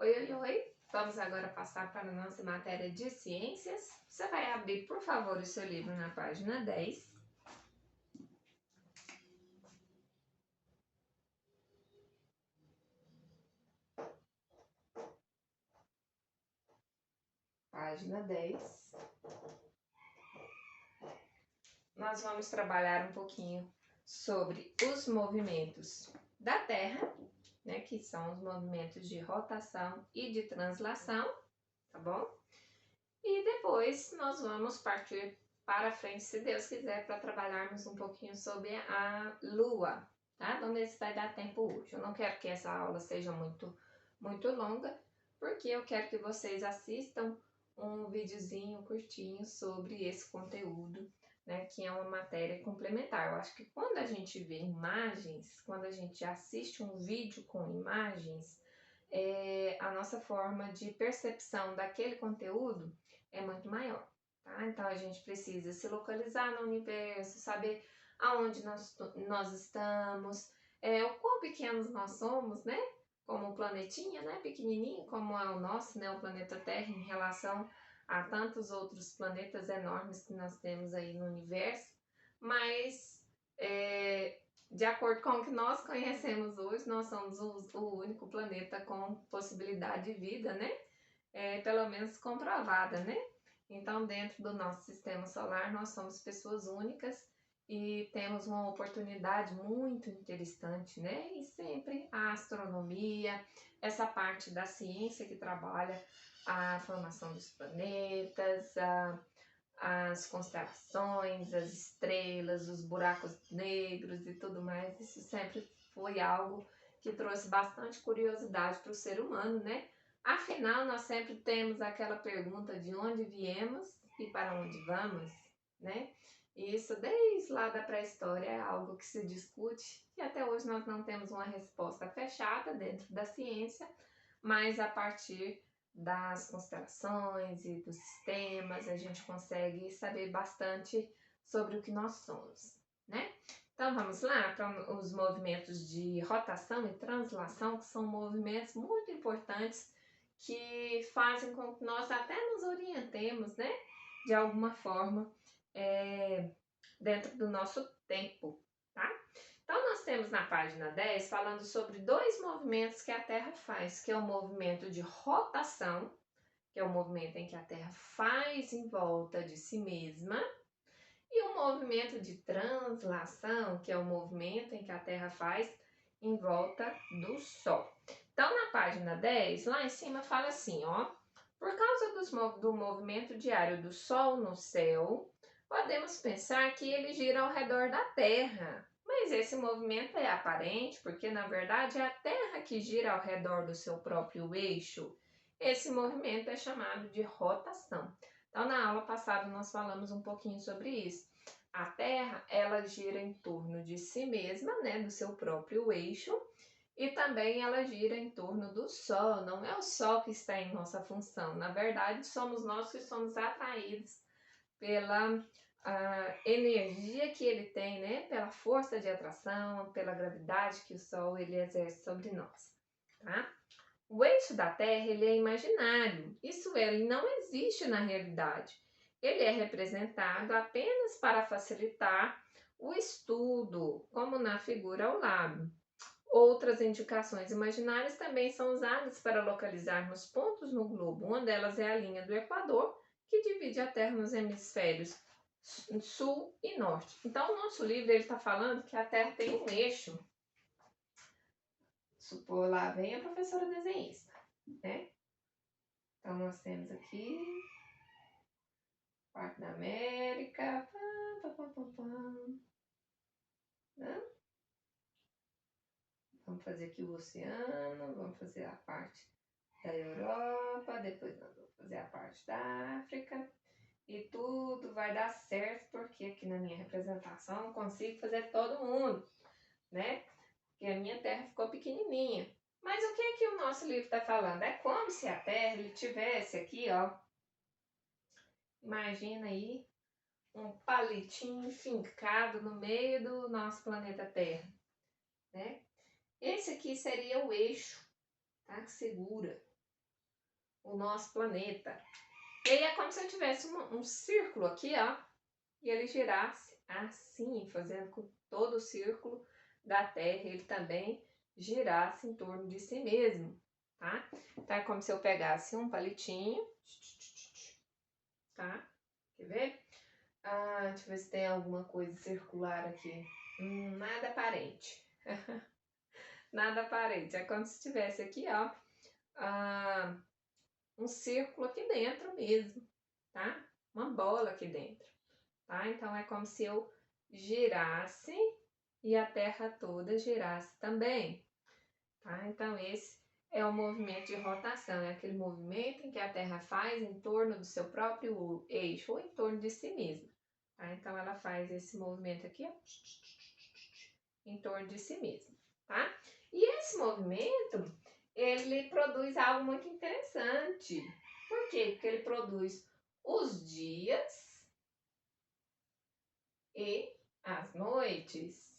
Oi, oi, oi! Vamos agora passar para a nossa matéria de ciências. Você vai abrir, por favor, o seu livro na página 10. Página 10. Nós vamos trabalhar um pouquinho sobre os movimentos da Terra, né, que são os movimentos de rotação e de translação, tá bom? E depois nós vamos partir para frente, se Deus quiser, para trabalharmos um pouquinho sobre a Lua, tá? Vamos ver se vai dar tempo hoje. Eu não quero que essa aula seja muito longa, porque eu quero que vocês assistam um videozinho curtinho sobre esse conteúdo, né, que é uma matéria complementar. Eu acho que quando a gente vê imagens, quando a gente assiste um vídeo com imagens, a nossa forma de percepção daquele conteúdo é muito maior, tá? Então a gente precisa se localizar no universo, saber aonde nós estamos, o quão pequenos nós somos, né? Como um planetinha, né? Pequenininho, como é o nosso, né? O planeta Terra em relação a tantos outros planetas enormes que nós temos aí no universo, mas de acordo com o que nós conhecemos hoje, nós somos o único planeta com possibilidade de vida, né? Pelo menos comprovada, né? Então, dentro do nosso sistema solar, nós somos pessoas únicas e temos uma oportunidade muito interessante, né? E sempre a astronomia, essa parte da ciência que trabalha a formação dos planetas, as constelações, as estrelas, os buracos negros e tudo mais, isso sempre foi algo que trouxe bastante curiosidade para o ser humano, né? Afinal, nós sempre temos aquela pergunta de onde viemos e para onde vamos, né? E isso desde lá da pré-história é algo que se discute e até hoje nós não temos uma resposta fechada dentro da ciência, mas a partir das constelações e dos sistemas a gente consegue saber bastante sobre o que nós somos, né? Então vamos lá para os movimentos de rotação e translação, que são movimentos muito importantes que fazem com que nós até nos orientemos, né, de alguma forma, dentro do nosso tempo, tá? Então nós temos na página 10 falando sobre dois movimentos que a Terra faz, que é o movimento de rotação, que é o movimento em que a Terra faz em volta de si mesma, e o movimento de translação, que é o movimento em que a Terra faz em volta do Sol. Então, na página 10, lá em cima fala assim, ó: por causa do movimento diário do Sol no céu, podemos pensar que ele gira ao redor da Terra. Mas esse movimento é aparente, porque na verdade é a Terra que gira ao redor do seu próprio eixo. Esse movimento é chamado de rotação. Então, na aula passada nós falamos um pouquinho sobre isso. A Terra, ela gira em torno de si mesma, né, do seu próprio eixo, e também ela gira em torno do Sol. Não é o Sol que está em nossa função. Na verdade, somos nós que somos atraídos pela energia que ele tem, né, pela força de atração, pela gravidade que o Sol ele exerce sobre nós, tá? O eixo da Terra ele é imaginário, isso é, ele não existe na realidade. Ele é representado apenas para facilitar o estudo, como na figura ao lado. Outras indicações imaginárias também são usadas para localizarmos pontos no globo. Uma delas é a linha do Equador, que divide a Terra nos hemisférios sul e norte. Então, o nosso livro está falando que a Terra tem um eixo. Supor, lá vem a professora desenhista, né? Então, nós temos aqui parte da América, né? Vamos fazer aqui o oceano, vamos fazer a parte da Europa, depois nós vamos fazer a parte da África. E tudo vai dar certo, porque aqui na minha representação eu consigo fazer todo mundo, né? Porque a minha terra ficou pequenininha. Mas o que é que o nosso livro está falando? É como se a Terra ele tivesse aqui, ó. Imagina aí um palitinho fincado no meio do nosso planeta Terra, né? Esse aqui seria o eixo, tá? Que segura. o nosso planeta. E aí é como se eu tivesse um círculo aqui, ó, e ele girasse assim, fazendo com todo o círculo da Terra, ele também girasse em torno de si mesmo, tá? Então é como se eu pegasse um palitinho, tá? Quer ver? Deixa eu ver se tem alguma coisa circular aqui. Nada aparente. Nada aparente. É como se tivesse aqui, ó, um círculo aqui dentro mesmo, tá? Uma bola aqui dentro, tá? Então é como se eu girasse e a Terra toda girasse também, tá? Então esse é o movimento de rotação, é aquele movimento em que a Terra faz em torno do seu próprio eixo ou em torno de si mesma, tá? Então ela faz esse movimento aqui, ó, em torno de si mesma, tá? E esse movimento, ele produz algo muito interessante. Por quê? Porque ele produz os dias e as noites.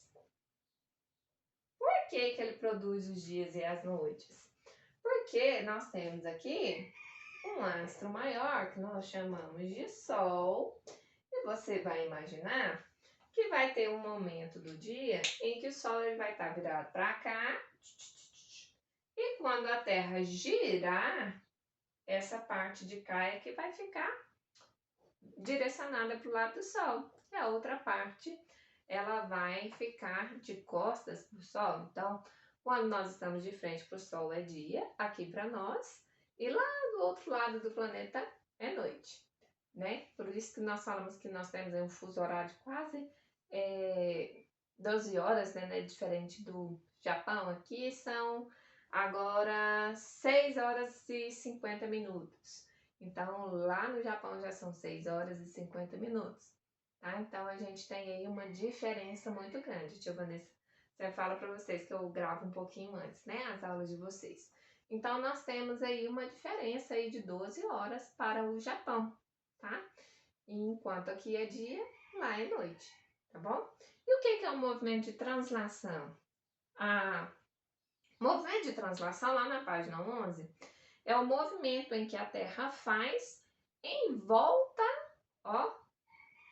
Por que que ele produz os dias e as noites? Porque nós temos aqui um astro maior que nós chamamos de Sol. E você vai imaginar que vai ter um momento do dia em que o Sol ele vai estar virado para cá. E quando a Terra girar, essa parte de cá é que vai ficar direcionada para o lado do Sol. E a outra parte, ela vai ficar de costas para o Sol. Então, quando nós estamos de frente para o Sol é dia, aqui para nós. E lá do outro lado do planeta é noite, né? Por isso que nós falamos que nós temos um fuso horário de quase 12 horas, né? Diferente do Japão, aqui são agora 6 horas e 50 minutos. Então, lá no Japão já são 6 horas e 50 minutos, tá? Então, a gente tem aí uma diferença muito grande. Tia Vanessa, você fala para vocês que eu gravo um pouquinho antes, né? As aulas de vocês. Então, nós temos aí uma diferença aí de 12 horas para o Japão, tá? Enquanto aqui é dia, lá é noite, tá bom? E o que é o movimento de translação? Movimento de translação, lá na página 11, é o movimento em que a Terra faz em volta, ó,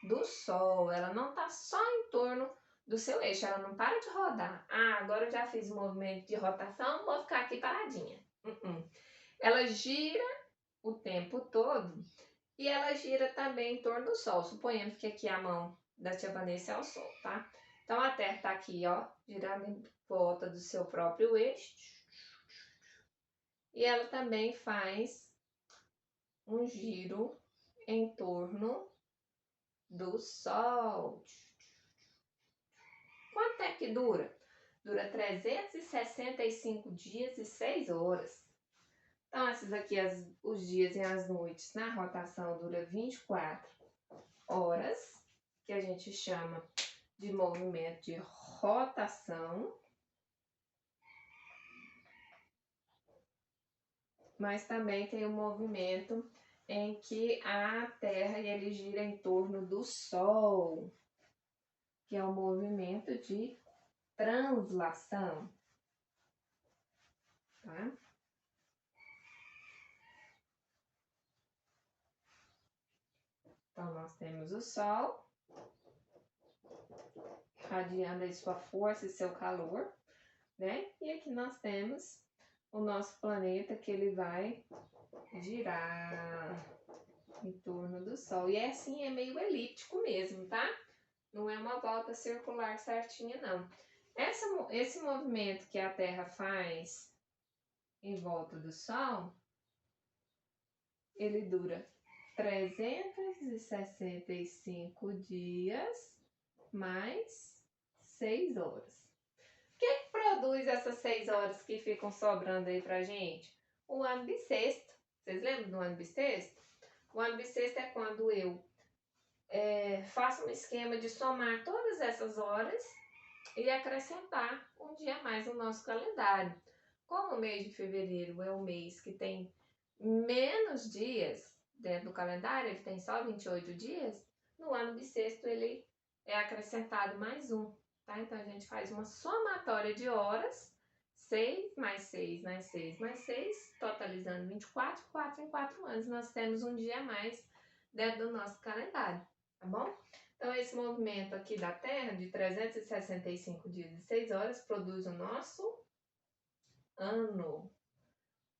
do Sol. Ela não está só em torno do seu eixo, ela não para de rodar. Agora eu já fiz o movimento de rotação, vou ficar aqui paradinha. Ela gira o tempo todo e ela gira também em torno do Sol. Suponhamos que aqui a mão da tia Vanessa é o Sol, tá? Então a Terra está aqui, ó, girando em volta do seu próprio eixo. E ela também faz um giro em torno do Sol. Quanto tempo que dura? Dura 365 dias e 6 horas. Então, esses aqui, os dias e as noites na rotação dura 24 horas, que a gente chama de movimento de rotação. Mas também tem o movimento em que a Terra ele gira em torno do Sol, que é o movimento de translação, tá? Então, nós temos o Sol, radiando aí sua força e seu calor, né? E aqui nós temos o nosso planeta, que ele vai girar em torno do Sol. E assim, é meio elíptico mesmo, tá? Não é uma volta circular certinha, não. Esse movimento que a Terra faz em volta do Sol, ele dura 365 dias mais 6 horas. O que produz essas 6 horas que ficam sobrando aí pra gente? O ano bissexto. Vocês lembram do ano bissexto? O ano bissexto é quando eu faço um esquema de somar todas essas horas e acrescentar um dia a mais no nosso calendário. Como o mês de fevereiro é o mês que tem menos dias dentro do calendário, ele tem só 28 dias, no ano bissexto ele é acrescentado mais um, tá? Então a gente faz uma somatória de horas 6 mais 6 mais 6 mais 6, totalizando 24, 4 em 4 anos. Nós temos um dia a mais dentro do nosso calendário, tá bom? Então, esse movimento aqui da Terra, de 365 dias e 6 horas, produz o nosso ano,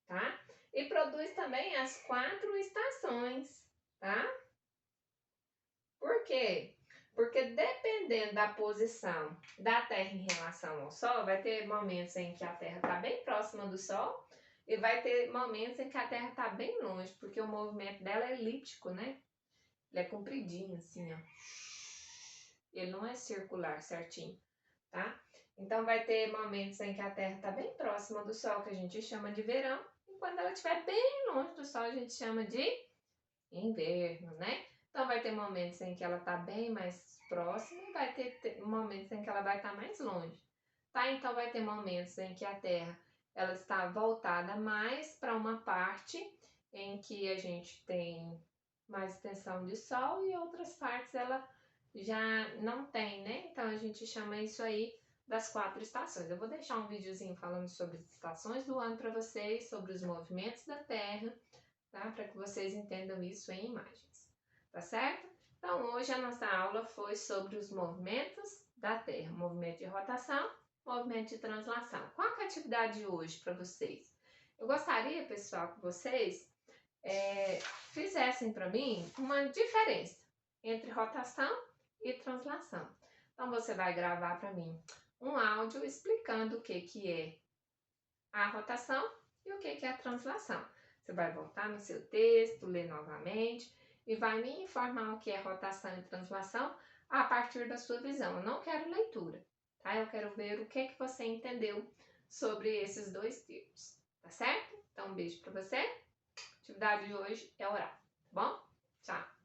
tá? E produz também as 4 estações, tá? Por quê? Porque dependendo da posição da Terra em relação ao Sol, vai ter momentos em que a Terra está bem próxima do Sol e vai ter momentos em que a Terra está bem longe, porque o movimento dela é elíptico, né? Ele é compridinho, assim, ó. Ele não é circular certinho, tá? Então, vai ter momentos em que a Terra está bem próxima do Sol, que a gente chama de verão, e quando ela estiver bem longe do Sol, a gente chama de inverno, né? Então, vai ter momentos em que ela está bem mais próxima e vai ter momentos em que ela vai estar mais longe, tá? Então, vai ter momentos em que a Terra ela está voltada mais para uma parte em que a gente tem mais extensão de Sol e outras partes ela já não tem, né? Então, a gente chama isso aí das 4 estações. Eu vou deixar um videozinho falando sobre as estações do ano para vocês, sobre os movimentos da Terra, tá? Para que vocês entendam isso em imagens, tá certo? Então, hoje a nossa aula foi sobre os movimentos da Terra, movimento de rotação, movimento de translação. Qual que é a atividade de hoje para vocês? Eu gostaria, pessoal, que vocês fizessem para mim uma diferença entre rotação e translação. Então, você vai gravar para mim um áudio explicando o que é a rotação e o que é a translação. Você vai voltar no seu texto, ler novamente e vai me informar o que é rotação e translação a partir da sua visão. Eu não quero leitura, tá? Eu quero ver o que você entendeu sobre esses dois termos, tá certo? Então, um beijo para você. A atividade de hoje é oral, tá bom? Tchau!